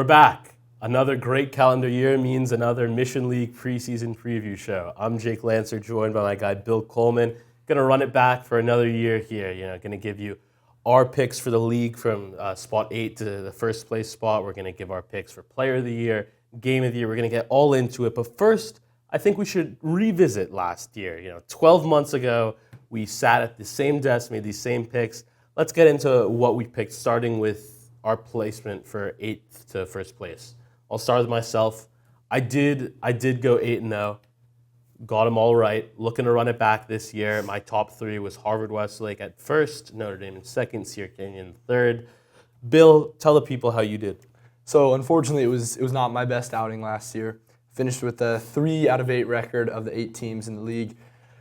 We're back. Another great calendar year means another Mission League preseason preview show. I'm Jake Lancer, joined by my guy Bill Coleman. Gonna run it back for another year here. Gonna give you our picks for the league from spot 8 to the first place spot. We're gonna give our picks for player of the year, game of the year. We're gonna get all into it. But first, I think we should revisit last year. 12 months ago, we sat at the same desk, made these same picks. Let's get into what we picked, starting with our placement for 8th to first place. I'll start with myself. I did go 8-0. Got them all right. Looking to run it back this year. My top 3 was Harvard-Westlake at first, Notre Dame in second, Sierra Canyon in third. Bill, tell the people how you did. So unfortunately, it was not my best outing last year. Finished with a 3 out of 8 record of the 8 teams in the league.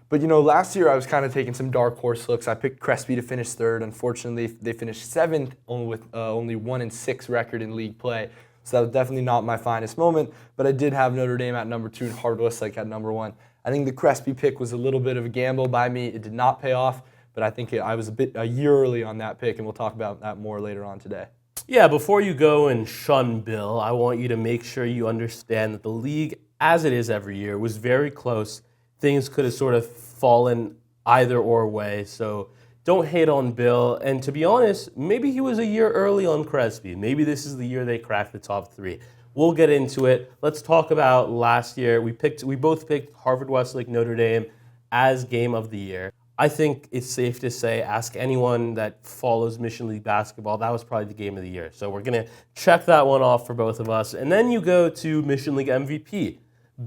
But last year I was kind of taking some dark horse looks. I picked Crespi to finish third. Unfortunately, they finished 7th, with only 1-6 record in league play. So that was definitely not my finest moment. But I did have Notre Dame at number 2 and Harvard-Westlake at number 1. I think the Crespi pick was a little bit of a gamble by me. It did not pay off, but I think I was a year early on that pick, and we'll talk about that more later on today. Yeah, before you go and shun Bill, I want you to make sure you understand that the league, as it is every year, was very close. Things could have sort of fallen either or way, so don't hate on Bill. And to be honest, maybe he was a year early on Crespi. Maybe this is the year they cracked the top 3. We'll get into it. Let's talk about last year. We both picked Harvard-Westlake Notre Dame as game of the year. I think it's safe to say, ask anyone that follows Mission League basketball, that was probably the game of the year. So we're going to check that one off for both of us. And then you go to Mission League MVP.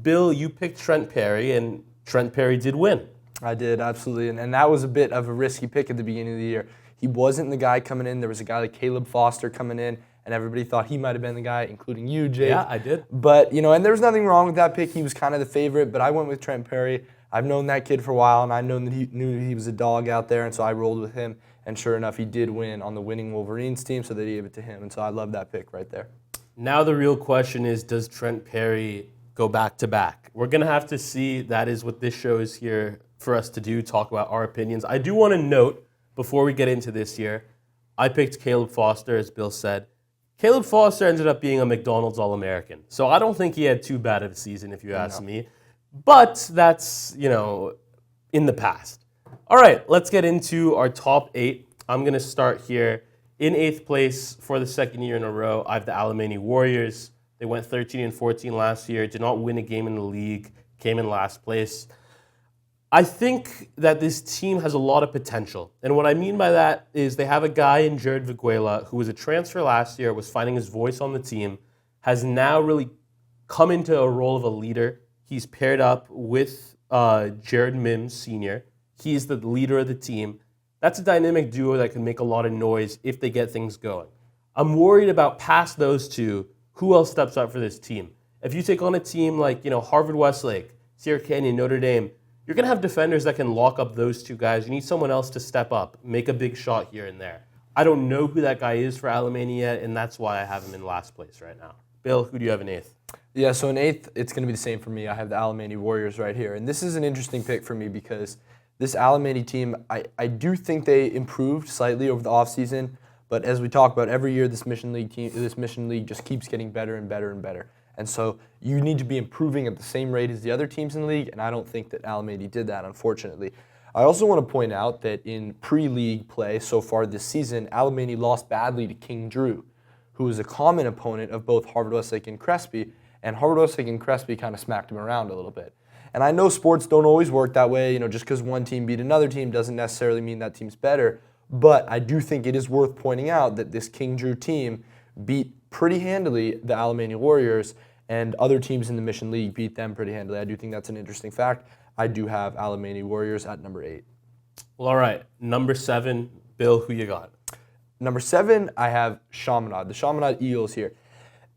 Bill, you picked Trent Perry, and Trent Perry did win. I did, absolutely. And that was a bit of a risky pick at the beginning of the year. He wasn't the guy coming in. There was a guy like Caleb Foster coming in, and everybody thought he might have been the guy, including you, Jake. Yeah, I did. But, and there was nothing wrong with that pick. He was kind of the favorite, but I went with Trent Perry. I've known that kid for a while, and I knew he was a dog out there, and so I rolled with him. And sure enough, he did win on the winning Wolverines team, so they gave it to him. And so I love that pick right there. Now the real question is, does Trent Perry go back-to-back? We're going to have to see. That is what this show is here for us to do, talk about our opinions. I do want to note, before we get into this year, I picked Caleb Foster, as Bill said. Caleb Foster ended up being a McDonald's All-American. So I don't think he had too bad of a season, if you ask me. But that's, in the past. All right, let's get into our top 8. I'm going to start here. In 8th place for the second year in a row, I have the Alemany Warriors. They went 13-14 last year, did not win a game in the league, came in last place. I think that this team has a lot of potential. And what I mean by that is they have a guy in Jared Viguela who was a transfer last year, was finding his voice on the team, has now really come into a role of a leader. He's paired up with Jared Mims, Sr. He's the leader of the team. That's a dynamic duo that can make a lot of noise if they get things going. I'm worried about past those two, who else steps up for this team. If you take on a team like Harvard-Westlake, Sierra Canyon, Notre Dame, you're going to have defenders that can lock up those two guys. You need someone else to step up, make a big shot here and there. I don't know who that guy is for Alemany yet, and that's why I have him in last place right now. Bill, who do you have in 8th? Yeah, so in 8th, it's going to be the same for me. I have the Alemany Warriors right here. And this is an interesting pick for me because this Alemany team, I do think they improved slightly over the offseason. But as we talk about every year, this Mission League just keeps getting better and better and better. And so you need to be improving at the same rate as the other teams in the league, and I don't think that Alemany did that, unfortunately. I also want to point out that in pre-league play so far this season, Alemany lost badly to King Drew, who is a common opponent of both Harvard-Westlake and Crespi, and Harvard-Westlake and Crespi kind of smacked him around a little bit. And I know sports don't always work that way. Just because one team beat another team doesn't necessarily mean that team's better, but I do think it is worth pointing out that this King Drew team beat pretty handily the Alemany Warriors, and other teams in the Mission League beat them pretty handily. I do think that's an interesting fact. I do have Alemany Warriors at number 8. Well, all right. Number 7, Bill, who you got? Number 7, I have Chaminade, the Chaminade Eagles here.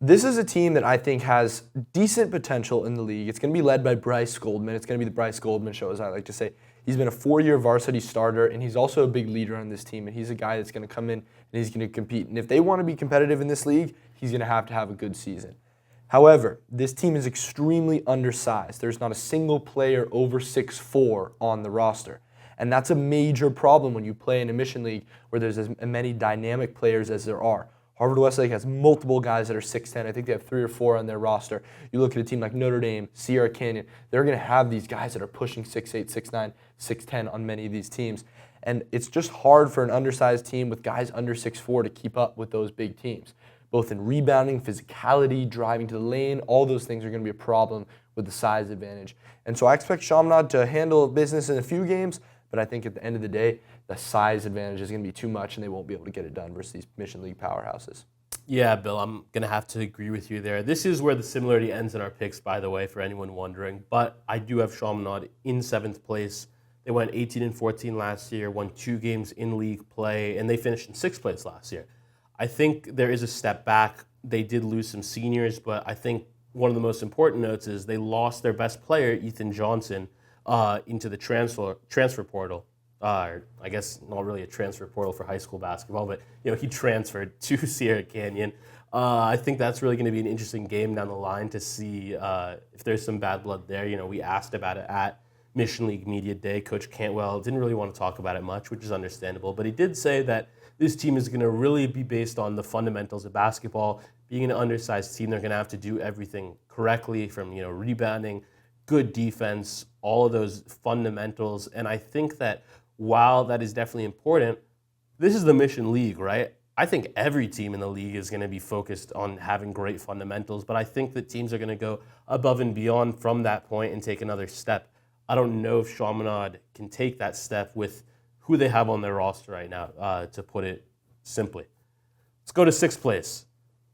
This is a team that I think has decent potential in the league. It's going to be led by Bryce Goldman. It's going to be the Bryce Goldman show, as I like to say. He's been a 4-year varsity starter, and he's also a big leader on this team, and he's a guy that's going to come in and he's going to compete. And if they want to be competitive in this league, he's going to have a good season. However, this team is extremely undersized. There's not a single player over 6'4" on the roster. And that's a major problem when you play in a Mission League where there's as many dynamic players as there are. Harvard-Westlake has multiple guys that are 6'10". I think they have 3 or 4 on their roster. You look at a team like Notre Dame, Sierra Canyon, they're going to have these guys that are pushing 6'8", 6'9", 6'10" on many of these teams. And it's just hard for an undersized team with guys under 6'4" to keep up with those big teams. Both in rebounding, physicality, driving to the lane, all those things are going to be a problem with the size advantage. And so I expect Chaminade to handle business in a few games, but I think at the end of the day, the size advantage is going to be too much and they won't be able to get it done versus these Mission League powerhouses. Yeah, Bill, I'm going to have to agree with you there. This is where the similarity ends in our picks, by the way, for anyone wondering. But I do have Chaminade in 7th place. They went 18-14 last year, won 2 games in league play, and they finished in 6th place last year. I think there is a step back. They did lose some seniors, but I think one of the most important notes is they lost their best player, Ethan Johnson, into the transfer portal. I guess not really a transfer portal for high school basketball, but he transferred to Sierra Canyon. I think that's really going to be an interesting game down the line to see if there's some bad blood there. We asked about it at Mission League Media Day. Coach Cantwell didn't really want to talk about it much, which is understandable, but he did say that this team is going to really be based on the fundamentals of basketball. Being an undersized team, they're going to have to do everything correctly from rebounding, good defense, all of those fundamentals. And I think that while that is definitely important, this is the Mission League, right? I think every team in the league is going to be focused on having great fundamentals, but I think that teams are going to go above and beyond from that point and take another step. I don't know if Chaminade can take that step with who they have on their roster right now, to put it simply. Let's go to 6th place.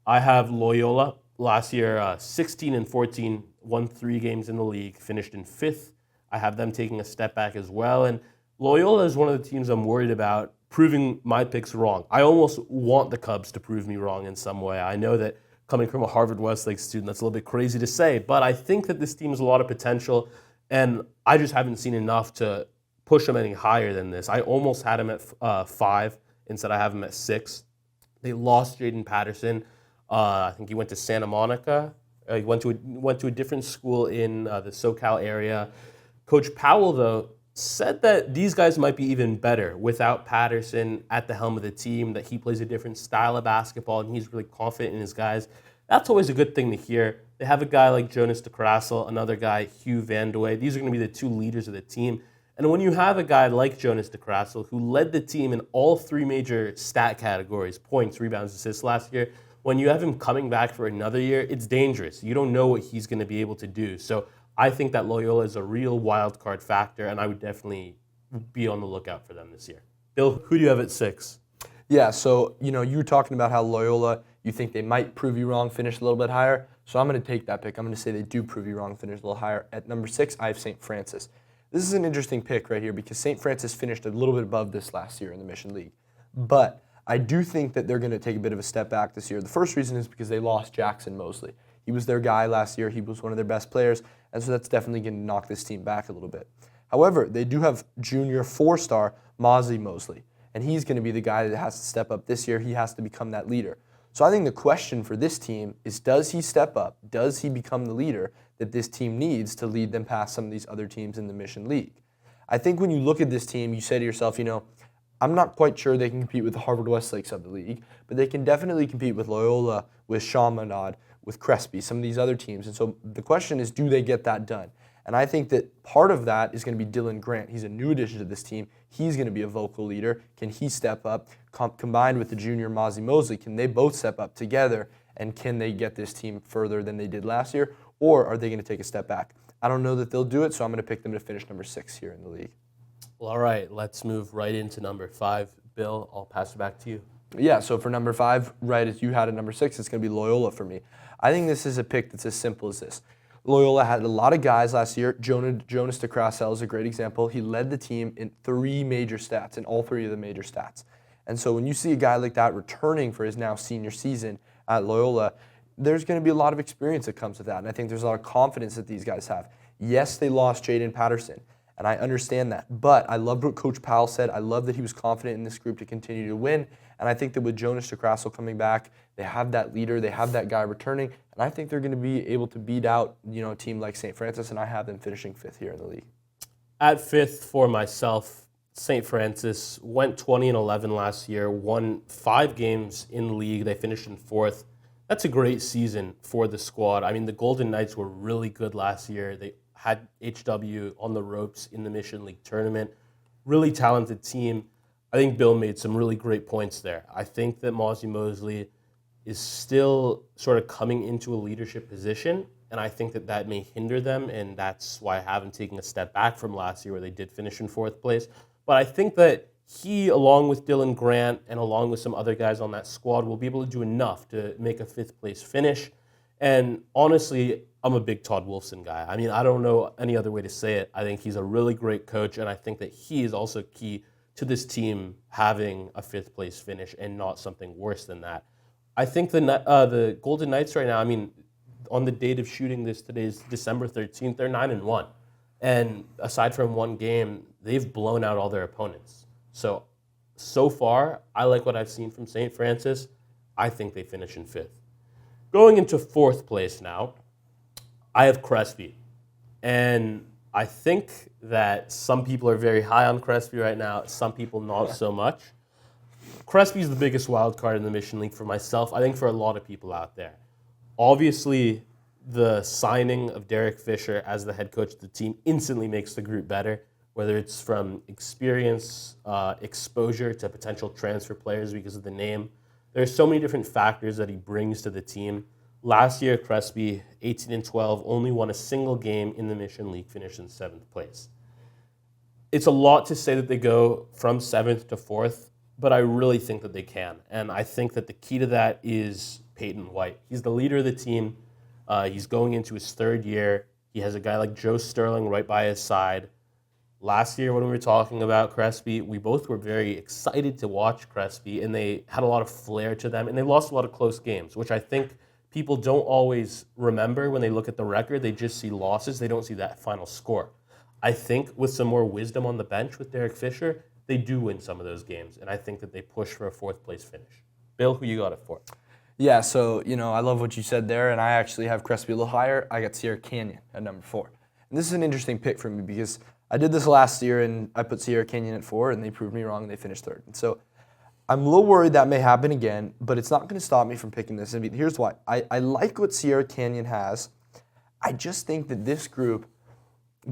I have Loyola. Last year, 16-14, won 3 games in the league, finished in 5th. I have them taking a step back as well. And Loyola is one of the teams I'm worried about proving my picks wrong. I almost want the Cubs to prove me wrong in some way. I know that coming from a Harvard-Westlake student, that's a little bit crazy to say, but I think that this team has a lot of potential, and I just haven't seen enough to push them any higher than this. I almost had them at 5. Instead, I have them at 6. They lost Jaden Patterson. I think he went to Santa Monica. He went to a different school in the SoCal area. Coach Powell, though, said that these guys might be even better without Patterson at the helm of the team, that he plays a different style of basketball, and he's really confident in his guys. That's always a good thing to hear. They have a guy like Jonas DeCrassel, another guy, Hugh Vandewey. These are going to be the 2 leaders of the team. And when you have a guy like Jonas DeCrassel, who led the team in all 3 major stat categories, points, rebounds, assists last year, when you have him coming back for another year, it's dangerous. You don't know what he's going to be able to do. So I think that Loyola is a real wild card factor, and I would definitely be on the lookout for them this year. Bill, who do you have at 6? Yeah, so you were talking about how Loyola, you think they might prove you wrong, finish a little bit higher. So I'm going to take that pick. I'm going to say they do prove you wrong, finish a little higher. At number 6, I have St. Francis. This is an interesting pick right here because St. Francis finished a little bit above this last year in the Mission League. But I do think that they're going to take a bit of a step back this year. The first reason is because they lost Jackson Mosley. He was their guy last year. He was one of their best players, and so that's definitely going to knock this team back a little bit. However, they do have junior 4-star Mozzie Mosley, and he's going to be the guy that has to step up this year. He has to become that leader. So I think the question for this team is, does he step up? Does he become the leader that this team needs to lead them past some of these other teams in the Mission League? I think when you look at this team, you say to yourself, I'm not quite sure they can compete with the Harvard-Westlakes of the league, but they can definitely compete with Loyola, with Chaminade, with Crespi, some of these other teams. And so the question is, do they get that done? And I think that part of that is going to be Dylan Grant. He's a new addition to this team. He's going to be a vocal leader. Can he step up? Combined with the junior Mozzie Mosley, can they both step up together? And can they get this team further than they did last year? Or are they going to take a step back? I don't know that they'll do it, so I'm going to pick them to finish number 6 here in the league. Well, all right, let's move right into number 5. Bill, I'll pass it back to you. Yeah, so for number 5, right as you had at number 6, it's going to be Loyola for me. I think this is a pick that's as simple as this. Loyola had a lot of guys last year. Jonas DeCrassel is a great example. He led the team in 3 major stats, in all 3 of the major stats. And so when you see a guy like that returning for his now senior season at Loyola, there's going to be a lot of experience that comes with that. And I think there's a lot of confidence that these guys have. Yes, they lost Jaden Patterson, and I understand that. But I loved what Coach Powell said. I love that he was confident in this group to continue to win. And I think that with Jonas DeCrassel coming back, they have that leader, they have that guy returning, and I think they're going to be able to beat out a team like St. Francis, and I have them finishing 5th here in the league. At 5th for myself, St. Francis went 20-11 last year, won 5 games in league. They finished in 4th. That's a great season for the squad. I mean, the Golden Knights were really good last year. They had HW on the ropes in the Mission League tournament. Really talented team. I think Bill made some really great points there. I think that Mozzie Mosley is still sort of coming into a leadership position, and I think that that may hinder them, and that's why I have him taking a step back from last year where they did finish in 4th place. But I think that he, along with Dylan Grant and along with some other guys on that squad, will be able to do enough to make a 5th place finish. And honestly, I'm a big Todd Wolfson guy. I mean, I don't know any other way to say it. I think he's a really great coach, and I think that he is also key to this team having a 5th place finish and not something worse than that. I think the Golden Knights right now, I mean, on the date of shooting this, today's December 13th, they're 9-1. And aside from one game, they've blown out all their opponents. So far, I like what I've seen from St. Francis. I think they finish in 5th. Going into 4th place now, I have Crespi. And I think that some people are very high on Crespi right now, some people not so much. Crespi is the biggest wild card in the Mission League for myself, I think for a lot of people out there. Obviously, the signing of Derek Fisher as the head coach of the team instantly makes the group better, whether it's from experience, exposure to potential transfer players because of the name. There's so many different factors that he brings to the team. Last year, Crespi, 18-12, only won a single game in the Mission League, finished in 7th place. It's a lot to say that they go from 7th to 4th, but I really think that they can. And I think that the key to that is Peyton White. He's the leader of the team. He's going into his 3rd year. He has a guy like Joe Sterling right by his side. Last year when we were talking about Crespi, we both were very excited to watch Crespi, and they had a lot of flair to them, and they lost a lot of close games, which I think people don't always remember when they look at the record. They just see losses. They don't see that final score. I think with some more wisdom on the bench with Derek Fisher, they do win some of those games, and I think that they push for a 4th place finish. Bill, who you got it for? Yeah, so, I love what you said there, and I actually have Crespi a little higher. I got Sierra Canyon at number 4. And this is an interesting pick for me because I did this last year, and I put Sierra Canyon at 4, and they proved me wrong, and they finished 3rd. And so I'm a little worried that may happen again, but it's not going to stop me from picking this. And here's why. I like what Sierra Canyon has. I just think that this group,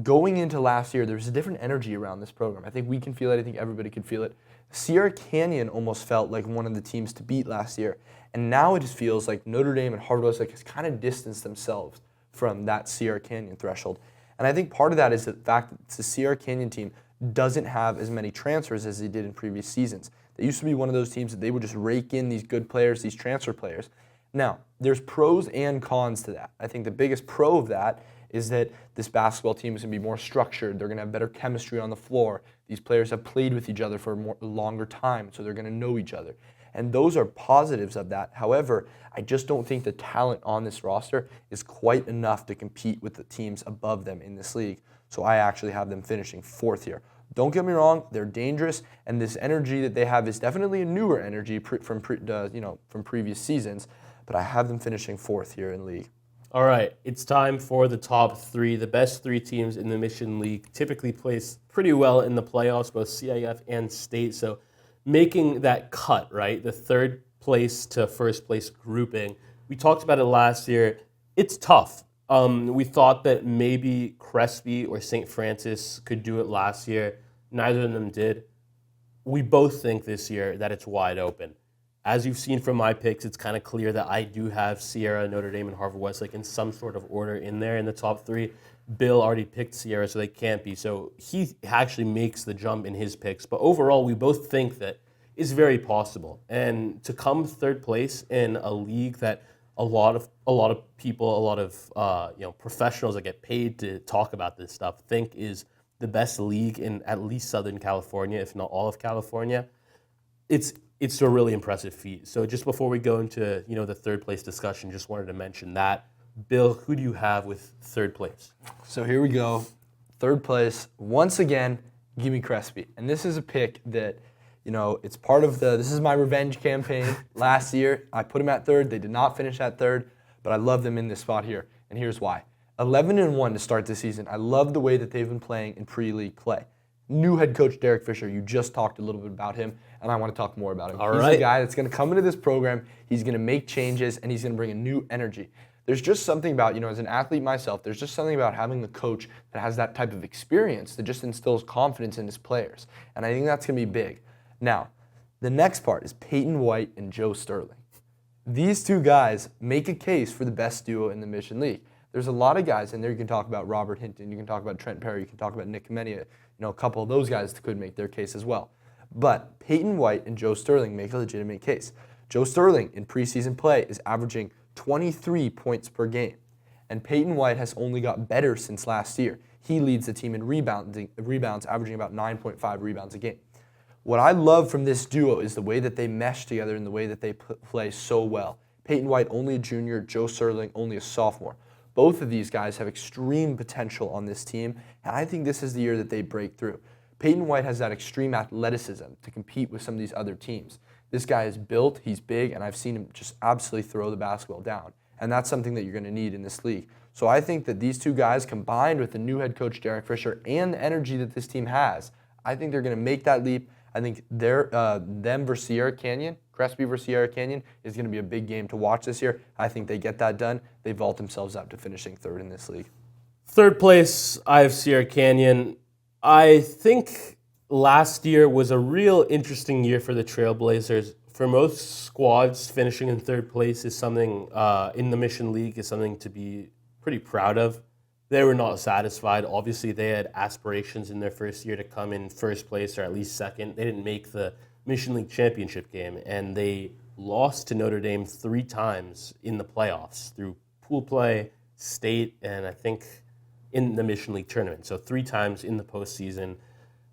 going into last year, there was a different energy around this program. I think we can feel it. I think everybody could feel it. Sierra Canyon almost felt like one of the teams to beat last year. And now it just feels like Notre Dame and Harvard-Westlake has kind of distanced themselves from that Sierra Canyon threshold. And I think part of that is the fact that the Sierra Canyon team doesn't have as many transfers as they did in previous seasons. They used to be one of those teams that they would just rake in these good players, these transfer players. Now, there's pros and cons to that. I think the biggest pro of that is that this basketball team is going to be more structured. They're going to have better chemistry on the floor. These players have played with each other for a longer time, so they're going to know each other. And those are positives of that. However, I just don't think the talent on this roster is quite enough to compete with the teams above them in this league. So I actually have them finishing 4th here. Don't get me wrong, they're dangerous, and this energy that they have is definitely a newer energy from previous seasons, but I have them finishing 4th here in league. All right, it's time for the top 3. The best 3 teams in the Mission League typically place pretty well in the playoffs, both CIF and state. So making that cut, right, the 3rd place to 1st place grouping. We talked about it last year. It's tough. We thought that maybe Crespi or St. Francis could do it last year. Neither of them did. We both think this year that it's wide open. As you've seen from my picks, it's kind of clear that I do have Sierra, Notre Dame, and Harvard-Westlake in some sort of order in there in the top 3. Bill already picked Sierra, so they can't be. So he actually makes the jump in his picks. But overall, we both think that it's very possible. And to come 3rd place in a league that a lot of people, a lot of professionals that get paid to talk about this stuff think is the best league in at least Southern California, if not all of California, it's a really impressive feat. So just before we go into the 3rd place discussion, just wanted to mention that. Bill, who do you have with 3rd place? So here we go. 3rd place, once again, give me Crespi. And this is a pick that, it's part of this is my revenge campaign. Last year, I put them at 3rd. They did not finish at 3rd, but I love them in this spot here. And here's why. 11-1 to start the season. I love the way that they've been playing in pre-league play. new head coach Derek Fisher. You just talked a little bit about him, and I want to talk more about him. All He's right. a guy that's going to come into this program. He's going to make changes, and he's going to bring a new energy. There's just something about, as an athlete myself, there's just something about having a coach that has that type of experience that just instills confidence in his players. And I think that's going to be big. Now, the next part is Peyton White and Joe Sterling. These two guys make a case for the best duo in the Mission League. There's a lot of guys in there. You can talk about Robert Hinton, you can talk about Trent Perry, you can talk about Nick Kamenia. A couple of those guys could make their case as well. But Peyton White and Joe Sterling make a legitimate case. Joe Sterling in preseason play is averaging 23 points per game. And Peyton White has only got better since last year. He leads the team in rebounds, averaging about 9.5 rebounds a game. What I love from this duo is the way that they mesh together and the way that they play so well. Peyton White, only a junior, Joe Sterling, only a sophomore. Both of these guys have extreme potential on this team, and I think this is the year that they break through. Peyton White has that extreme athleticism to compete with some of these other teams. This guy is built, he's big, and I've seen him just absolutely throw the basketball down. And that's something that you're going to need in this league. So I think that these two guys, combined with the new head coach Derek Fisher and the energy that this team has, I think they're going to make that leap. I think them versus Sierra Canyon, Crespi versus Sierra Canyon, is going to be a big game to watch this year. I think they get that done. They vault themselves up to finishing third in this league. Third place, I have Sierra Canyon. I think last year was a real interesting year for the Trailblazers. For most squads, finishing in third place is something in the Mission League is something to be pretty proud of. They were not satisfied. Obviously, they had aspirations in their first year to come in first place or at least second. They didn't make the Mission League championship game, and they lost to Notre Dame 3 times in the playoffs through pool play, state, and I think in the Mission League tournament. So 3 times in the postseason.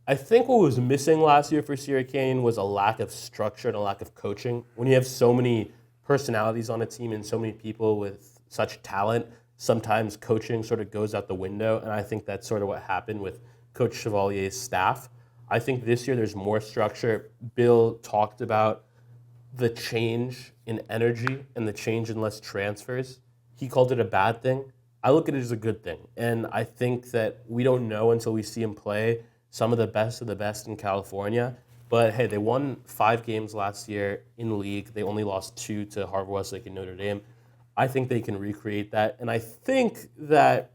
I think what was missing last year for Sierra Canyon was a lack of structure and a lack of coaching. When you have so many personalities on a team and so many people with such talent, sometimes coaching sort of goes out the window, and I think that's sort of what happened with Coach Chevalier's staff. I think this year there's more structure. Bill talked about the change in energy and the change in less transfers. He called it a bad thing. I look at it as a good thing, and I think that we don't know until we see him play some of the best in California. But hey, they won 5 games last year in the league. They only lost 2 to Harvard-Westlake and Notre Dame. I think they can recreate that. And I think that,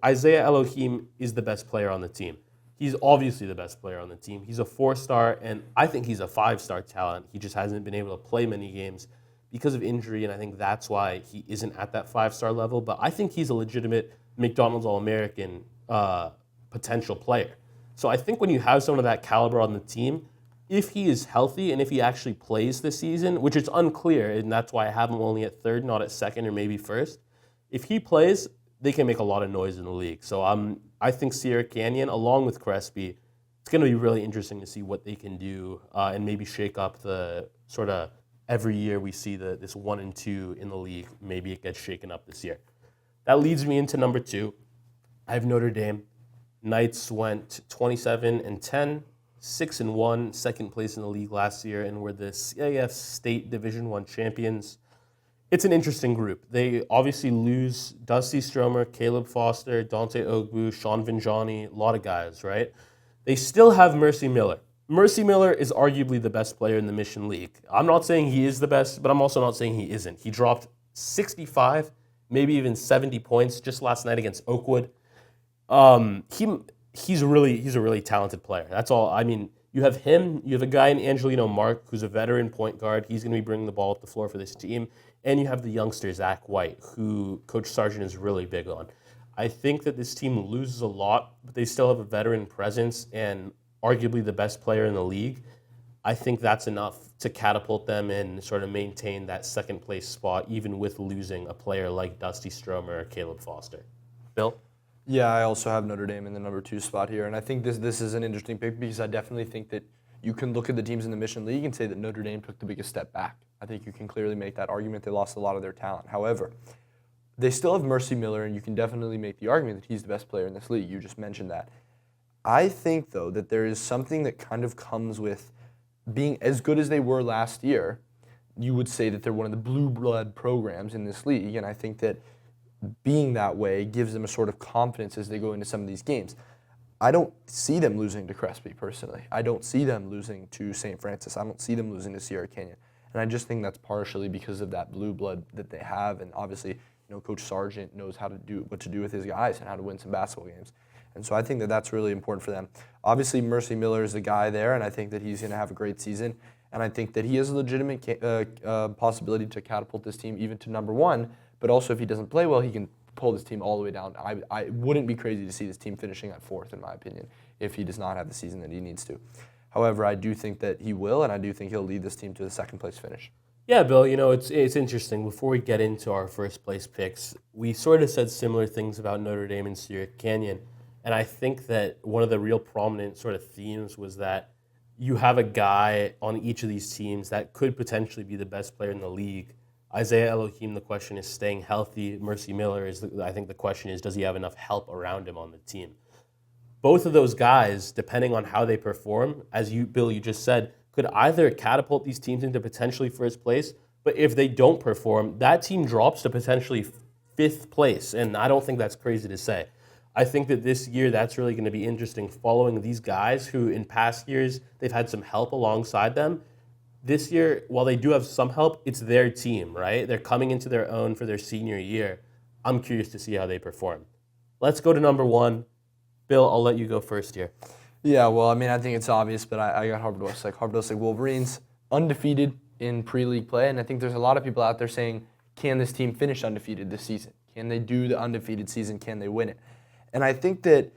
Isaiah Elohim is the best player on the team. He's obviously the best player on the team. He's a 4-star, and I think he's a 5-star talent. He just hasn't been able to play many games because of injury, and I think that's why he isn't at that 5-star level. But I think he's a legitimate McDonald's All-American potential player. So I think when you have someone of that caliber on the team, if he is healthy and if he actually plays this season, which is unclear, and that's why I have him only at third, not at second or maybe first, if he plays, they can make a lot of noise in the league. So I think Sierra Canyon, along with Crespi, it's going to be really interesting to see what they can do and maybe shake up the sort of every year we see this 1 and 2 in the league. Maybe it gets shaken up this year. That leads me into number 2. I have Notre Dame. Knights went 27-10, 6-1, second place in the league last year, and were the CIF State Division I champions. It's an interesting group. They obviously lose Dusty Stromer, Caleb Foster, Dante Ogbu, Sean Vinjani, a lot of guys, right? They still have Mercy Miller. Mercy Miller is arguably the best player in the Mission League. I'm not saying he is the best, but I'm also not saying he isn't. He dropped 65, maybe even 70 points just last night against Oakwood. He's a really talented player. That's all. I mean, you have him. You have a guy in Angelino Mark, who's a veteran point guard. He's going to be bringing the ball up the floor for this team. And you have the youngster, Zach White, who Coach Sargent is really big on. I think that this team loses a lot, but they still have a veteran presence and arguably the best player in the league. I think that's enough to catapult them and sort of maintain that second place spot, even with losing a player like Dusty Stromer or Caleb Foster. Bill? Yeah, I also have Notre Dame in the number 2 spot here, and I think this is an interesting pick because I definitely think that you can look at the teams in the Mission League and say that Notre Dame took the biggest step back. I think you can clearly make that argument. They lost a lot of their talent. However, they still have Mercy Miller, and you can definitely make the argument that he's the best player in this league. You just mentioned that. I think, though, that there is something that kind of comes with being as good as they were last year. You would say that they're one of the blue blood programs in this league, and I think that being that way gives them a sort of confidence as they go into some of these games. I don't see them losing to Crespi personally. I don't see them losing to St. Francis. I don't see them losing to Sierra Canyon. And I just think that's partially because of that blue blood that they have. And obviously, Coach Sargent knows what to do with his guys and how to win some basketball games. And so I think that that's really important for them. Obviously, Mercy Miller is the guy there, and I think that he's going to have a great season. And I think that he has a legitimate possibility to catapult this team even to number one. But also, if he doesn't play well, he can pull this team all the way down. I wouldn't be crazy to see this team finishing at fourth, in my opinion, if he does not have the season that he needs to. However, I do think that he will, and I do think he'll lead this team to the second place finish. Yeah, Bill, it's interesting. Before we get into our first place picks, we sort of said similar things about Notre Dame and Sierra Canyon. And I think that one of the real prominent sort of themes was that you have a guy on each of these teams that could potentially be the best player in the league. Isaiah Elohim, the question is staying healthy. Mercy Miller, I think the question is, does he have enough help around him on the team? Both of those guys, depending on how they perform, as Bill, you just said, could either catapult these teams into potentially first place, but if they don't perform, that team drops to potentially fifth place, and I don't think that's crazy to say. I think that this year that's really going to be interesting following these guys who in past years they've had some help alongside them. This year, while they do have some help, it's their team, right? They're coming into their own for their senior year. I'm curious to see how they perform. Let's go to number one. Bill, I'll let you go first here. Yeah, well, I think it's obvious, but I got Harvard-Westlake. Harvard-Westlake Wolverines, undefeated in pre-league play, and I think there's a lot of people out there saying, can this team finish undefeated this season? Can they do the undefeated season? Can they win it? And I think that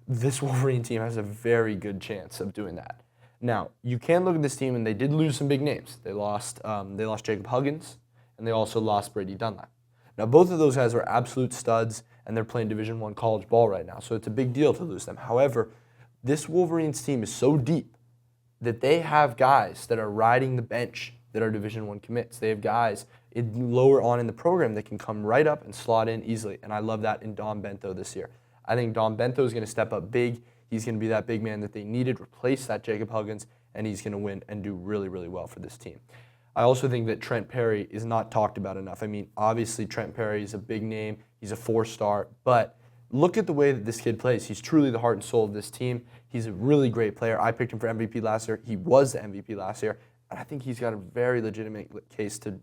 this Wolverine team has a very good chance of doing that. Now, you can look at this team, and they did lose some big names. They lost Jacob Huggins, and they also lost Brady Dunlap. Now, both of those guys are absolute studs, and they're playing Division I college ball right now, so it's a big deal to lose them. However, this Wolverines team is so deep that they have guys that are riding the bench that are Division I commits. They have guys lower on in the program that can come right up and slot in easily, and I love that in Dom Bento this year. I think Dom Bento is going to step up big. He's going to be that big man that they needed, replace that Jacob Huggins, and he's going to win and do really, really well for this team. I also think that Trent Perry is not talked about enough. Obviously Trent Perry is a big name. He's a 4-star, but look at the way that this kid plays. He's truly the heart and soul of this team. He's a really great player. I picked him for MVP last year. He was the MVP last year, and I think he's got a very legitimate case to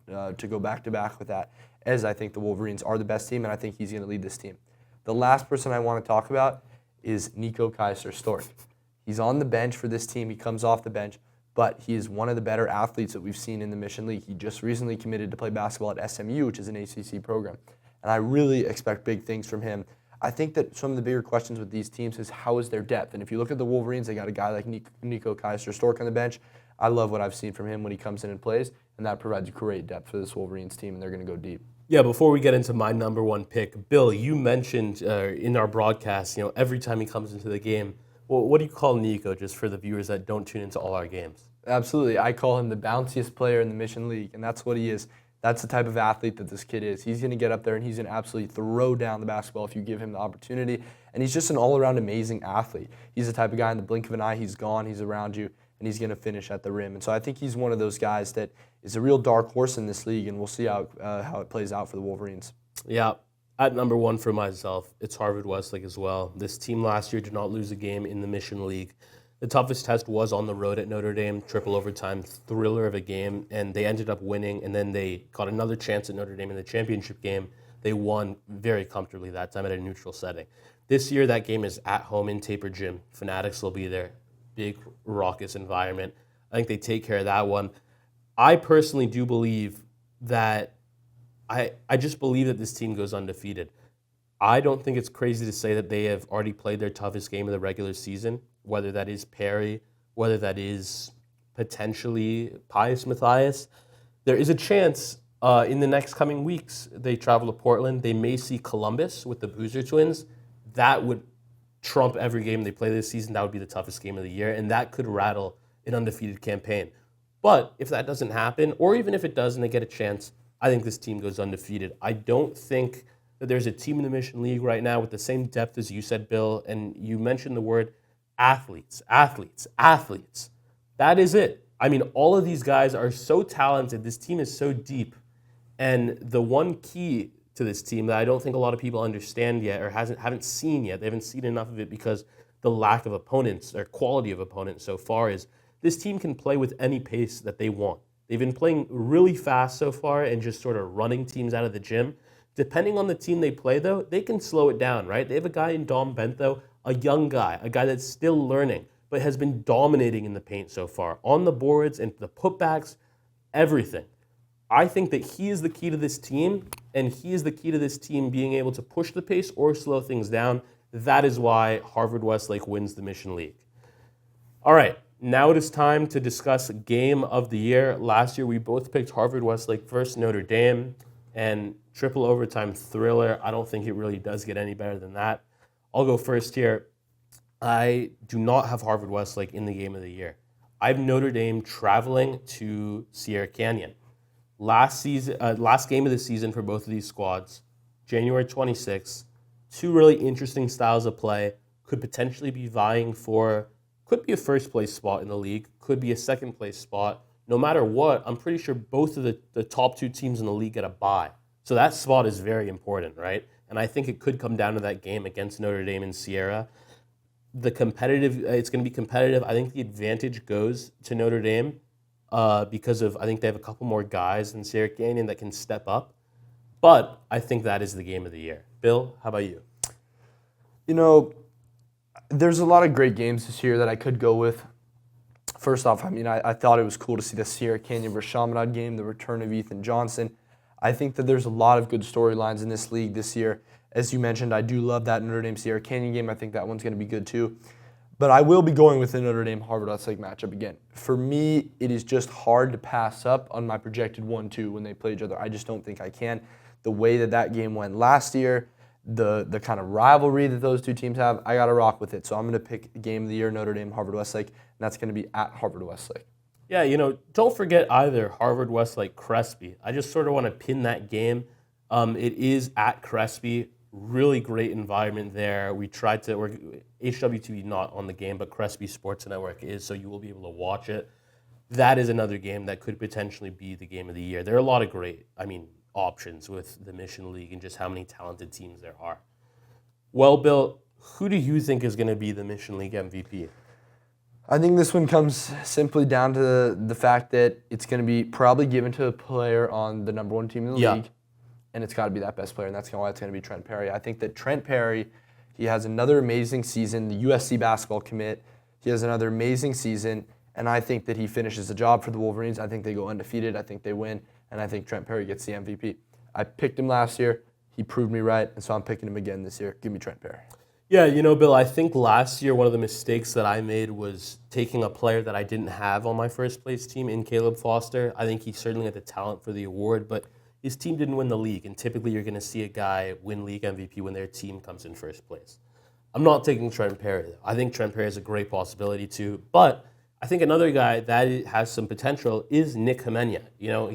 go back-to-back with that, as I think the Wolverines are the best team, and I think he's going to lead this team. The last person I want to talk about is Nico Kaiser-Stork. He's on the bench for this team. He comes off the bench, but he is one of the better athletes that we've seen in the Mission League. He just recently committed to play basketball at SMU, which is an ACC program, and I really expect big things from him. I think that some of the bigger questions with these teams is how is their depth? And if you look at the Wolverines, they got a guy like Nico Kaiser-Stork on the bench. I love what I've seen from him when he comes in and plays, and that provides great depth for this Wolverines team, and they're going to go deep. Yeah, before we get into my number one pick, Bill, you mentioned in our broadcast, every time he comes into the game, well, what do you call Nico, just for the viewers that don't tune into all our games? Absolutely. I call him the bounciest player in the Mission League, and that's what he is. That's the type of athlete that this kid is. He's going to get up there, and he's going to absolutely throw down the basketball if you give him the opportunity, and he's just an all-around amazing athlete. He's the type of guy in the blink of an eye, he's gone, he's around you, and he's going to finish at the rim. And so I think he's one of those guys that is a real dark horse in this league, and we'll see how it plays out for the Wolverines. Yeah, at number one for myself, it's Harvard-Westlake as well. This team last year did not lose a game in the Mission League. The toughest test was on the road at Notre Dame, triple overtime, thriller of a game, and they ended up winning, and then they got another chance at Notre Dame in the championship game. They won very comfortably that time at a neutral setting. This year, that game is at home in Taper Gym. Fanatics will be there. Big, raucous environment. I think they take care of that one. I personally do believe that I just believe that this team goes undefeated. I don't think it's crazy to say that they have already played their toughest game of the regular season, whether that is Perry, whether that is potentially Pius Mathias. There is a chance in the next coming weeks they travel to Portland. They may see Columbus with the Boozer Twins. That would trump every game they play this season. That would be the toughest game of the year, and that could rattle an undefeated campaign. But if that doesn't happen, or even if it does and they get a chance, I think this team goes undefeated. I don't think that there's a team in the Mission League right now with the same depth as you said, Bill, and you mentioned the word athletes. That is it. All of these guys are so talented. This team is so deep. And the one key to this team that I don't think a lot of people understand yet or haven't seen yet. They haven't seen enough of it because the lack of opponents or quality of opponents so far is this team can play with any pace that they want. They've been playing really fast so far and just sort of running teams out of the gym. Depending on the team they play, though, they can slow it down, right? They have a guy in Dom Bento, a young guy, a guy that's still learning, but has been dominating in the paint so far. On the boards and the putbacks, everything. I think that he is the key to this team, and he is the key to this team being able to push the pace or slow things down. That is why Harvard-Westlake wins the Mission League. All right, now it is time to discuss Game of the Year. Last year, we both picked Harvard-Westlake versus Notre Dame, and triple overtime thriller. I don't think it really does get any better than that. I'll go first here. I do not have Harvard-Westlake in the Game of the Year. I have Notre Dame traveling to Sierra Canyon. Last game of the season for both of these squads, January 26th. Two really interesting styles of play. Could potentially be vying for, could be a first place spot in the league, could be a second place spot. No matter what, I'm pretty sure both of the top two teams in the league get a bye. So that spot is very important, right? And I think it could come down to that game against Notre Dame and Sierra. It's going to be competitive. I think the advantage goes to Notre Dame because I think they have a couple more guys in Sierra Canyon that can step up. But I think that is the Game of the Year. Bill, how about you? There's a lot of great games this year that I could go with. First off, I thought it was cool to see the Sierra Canyon versus Chaminade game, the return of Ethan Johnson. I think that there's a lot of good storylines in this league this year. As you mentioned, I do love that Notre Dame Sierra Canyon game. I think that one's going to be good too. But I will be going with the Notre Dame Harvard-Westlake matchup again. For me, it is just hard to pass up on my projected 1-2 when they play each other. I just don't think I can. The way that game went last year, the kind of rivalry that those two teams have, I got to rock with it. So I'm going to pick Game of the Year, Notre Dame Harvard-Westlake, and that's going to be at Harvard-Westlake. Yeah, don't forget either Harvard-Westlake Crespi. I just sort of want to pin that game. It is at Crespi. Really great environment there. HWTV not on the game, but Crespi Sports Network is, so you will be able to watch it. That is another game that could potentially be the Game of the Year. There are a lot of great, options with the Mission League and just how many talented teams there are. Well, Bill, who do you think is going to be the Mission League MVP? I think this one comes simply down to the fact that it's going to be probably given to a player on the number one team in the league, and it's got to be that best player, and that's why it's going to be Trent Perry. I think that Trent Perry, he has another amazing season, the USC basketball commit. He has another amazing season, and I think that he finishes the job for the Wolverines. I think they go undefeated. I think they win, and I think Trent Perry gets the MVP. I picked him last year. He proved me right, and so I'm picking him again this year. Give me Trent Perry. Yeah, Bill, I think last year one of the mistakes that I made was taking a player that I didn't have on my first place team in Caleb Foster. I think he certainly had the talent for the award, but his team didn't win the league, and typically you're going to see a guy win league MVP when their team comes in first place. I'm not taking Trent Perry, though. I think Trent Perry is a great possibility, too. But I think another guy that has some potential is Nick Himenia.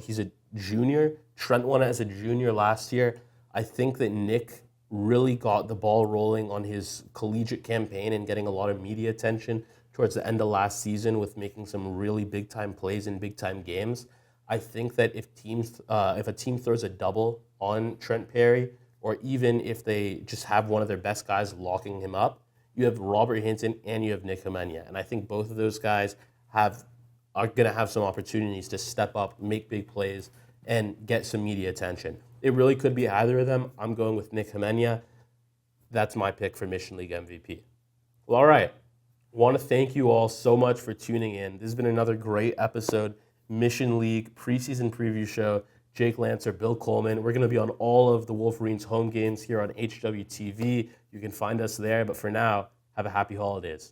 He's a junior. Trent won it as a junior last year. I think that Nick really got the ball rolling on his collegiate campaign and getting a lot of media attention towards the end of last season with making some really big-time plays in big-time games. I think that if a team throws a double on Trent Perry, or even if they just have one of their best guys locking him up, you have Robert Hinton and you have Nick Himenia. And I think both of those guys are going to have some opportunities to step up, make big plays, and get some media attention. It really could be either of them. I'm going with Nick Himenia. That's my pick for Mission League MVP. Well, all right. I want to thank you all so much for tuning in. This has been another great episode. Mission League preseason preview show. Jake Lancer, Bill Coleman. We're going to be on all of the Wolverines home games here on HWTV. You can find us there. But for now, have a happy holidays.